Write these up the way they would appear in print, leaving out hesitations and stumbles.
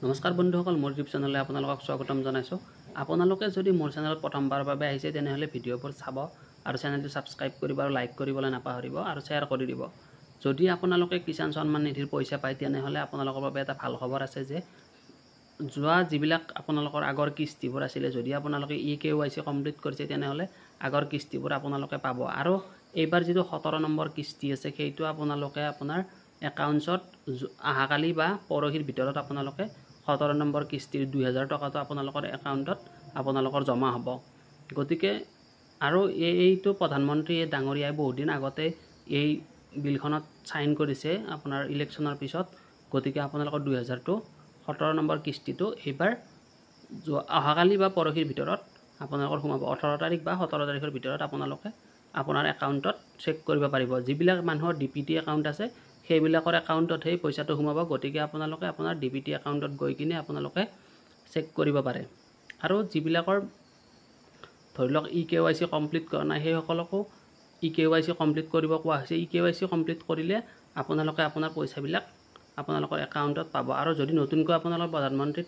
নমস্কাৰ বন্ধুসকল, মোৰ ইউটিউব চেনেললৈ আপোনালোকক স্বাগতম জনাইছোঁ। আপোনালোকে যদি মোৰ চেনেলত প্ৰথমবাৰৰ বাবে আহিছে তেনেহ'লে ভিডিঅ'বোৰ চাব আৰু চেনেলটো ছাবস্ক্ৰাইব কৰিব আৰু লাইক কৰিবলৈ নাপাহৰিব আৰু শ্বেয়াৰ কৰি দিব। যদি আপোনালোকে কিষাণ সন্মান নিধিৰ পইচা পায় তেনেহ'লে আপোনালোকৰ বাবে এটা ভাল খবৰ আছে যে যোৱা যিবিলাক আপোনালোকৰ আগৰ কিস্তিবোৰ আছিলে, যদি আপোনালোকে KYC কমপ্লিট কৰিছে তেনেহ'লে আগৰ কিস্তিবোৰ আপোনালোকে পাব। আৰু এইবাৰ যিটো 17 নম্বৰ কিস্তি আছে সেইটো আপোনালোকে আপোনাৰ একাউণ্টছত অহাকালি বা পৰহিৰ ভিতৰত আপোনালোকে 17 নম্বৰ কিস্তিৰ 2000 টকাটো আপোনালোকৰ একাউণ্টত আপোনালোকৰ জমা হ'ব। গতিকে আৰু এইটো প্ৰধানমন্ত্ৰী ডাঙৰীয়াই বহুত দিন আগতে এই বিলখনত সাইন কৰিছে আপোনাৰ ইলেকশ্যনৰ পিছত। গতিকে আপোনালোকৰ 2000টো 17 নম্বৰ কিস্তিটো এইবাৰ অহাকালি বা পৰহিৰ ভিতৰত আপোনালোকৰ সোমাব। 18 তাৰিখ বা 17 তাৰিখৰ ভিতৰত আপোনালোকে আপোনাৰ একাউণ্টত চেক কৰিব পাৰিব। যিবিলাক মানুহৰ DPT একাউণ্ট আছে সেইবিলাকৰ একাউণ্টতহে পইচাটো সোমাব। গতিকে আপোনালোকে আপোনাৰ DPT একাউণ্টত গৈ কিনে আপোনালোকে চেক কৰিব পাৰে। আৰু যিবিলাকৰ ধৰি লওক KYC কমপ্লিট কৰা নাই সেইসকলকো KYC কমপ্লিট কৰিব কোৱা হৈছে। KYC কমপ্লিট কৰিলে আপোনালোকে আপোনাৰ পইচাবিলাক আপোনালোকৰ একাউণ্টত পাব। আৰু যদি নতুনকৈ আপোনালোকৰ প্ৰধানমন্ত্ৰীত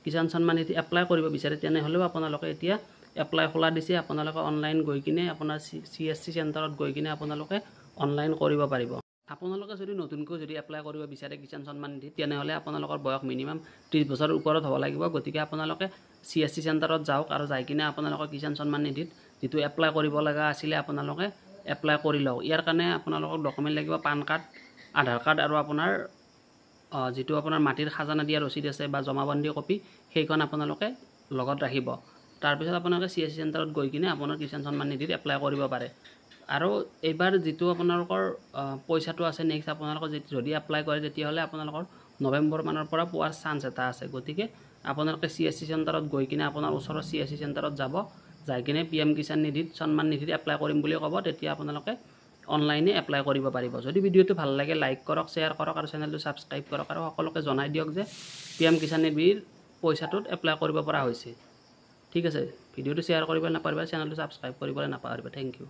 কিষাণ সন্মান নিধি এপ্লাই কৰিব বিচাৰে তেনেহ'লেও আপোনালোকে এতিয়া এপ্লাই খোলা দিছে। আপোনালোকে অনলাইন গৈ কিনে আপোনাৰ CSC চেণ্টাৰত গৈ কিনে আপোনালোকে অনলাইন কৰিব পাৰিব। আপোনালোকে যদি নতুনকৈ এপ্লাই কৰিব বিচাৰে কিষাণ সন্মান নিধি তেনেহ'লে আপোনালোকৰ বয়স মিনিমাম 30 বছৰৰ ওপৰত হ'ব লাগিব। গতিকে আপোনালোকে CSC চেণ্টাৰত যাওক আৰু যাই কিনে আপোনালোকৰ কিষাণ সন্মান নিধিত যিটো এপ্লাই কৰিব লগা আছিলে আপোনালোকে এপ্লাই কৰি লওক। ইয়াৰ কাৰণে আপোনালোকক ডকুমেণ্ট লাগিব পান কাৰ্ড, আধাৰ কাৰ্ড আৰু আপোনাৰ যিটো আপোনাৰ মাটিৰ খাজানা দিয়া ৰচিদ আছে বা জমাবন্দী কপি সেইখন আপোনালোকে লগত ৰাখিব। তাৰপিছত আপোনালোকে CSC চেণ্টাৰত গৈ কিনে আপোনাৰ কিষাণ সন্মান নিধিত এপ্লাই কৰিব পাৰে। আৰু এইবাৰ যিটো আপোনালোকৰ পইচাটো আছে নেক্সট আপোনালোকৰ যদি এপ্লাই কৰে তেতিয়াহ'লে আপোনালোকৰ নৱেম্বৰ মানৰ পৰা পোৱাৰ চান্স এটা আছে। গতিকে আপোনালোকে CSC চেণ্টাৰত গৈ কিনে আপোনাৰ ওচৰৰ CSC চেণ্টাৰত যাব, যাই কিনে PM কিষাণ নিধিত সন্মান নিধিত এপ্লাই কৰিম বুলি ক'ব। তেতিয়া আপোনালোকে অনলাইনে এপ্লাই কৰিব পাৰিব। যদি ভিডিঅ'টো ভাল লাগে লাইক কৰক, শ্বেয়াৰ কৰক আৰু চেনেলটো ছাবস্ক্ৰাইব কৰক আৰু সকলোকে জনাই দিয়ক যে PM কিষাণ নিধিৰ পইচাটোত এপ্লাই কৰিব পৰা হৈছে। ঠিক আছে, ভিডিঅ'টো শ্বেয়াৰ কৰিবলৈ নাপাহৰিব, চেনেলটো ছাবস্ক্ৰাইব কৰিবলৈ নাপাহৰিব। Thank U.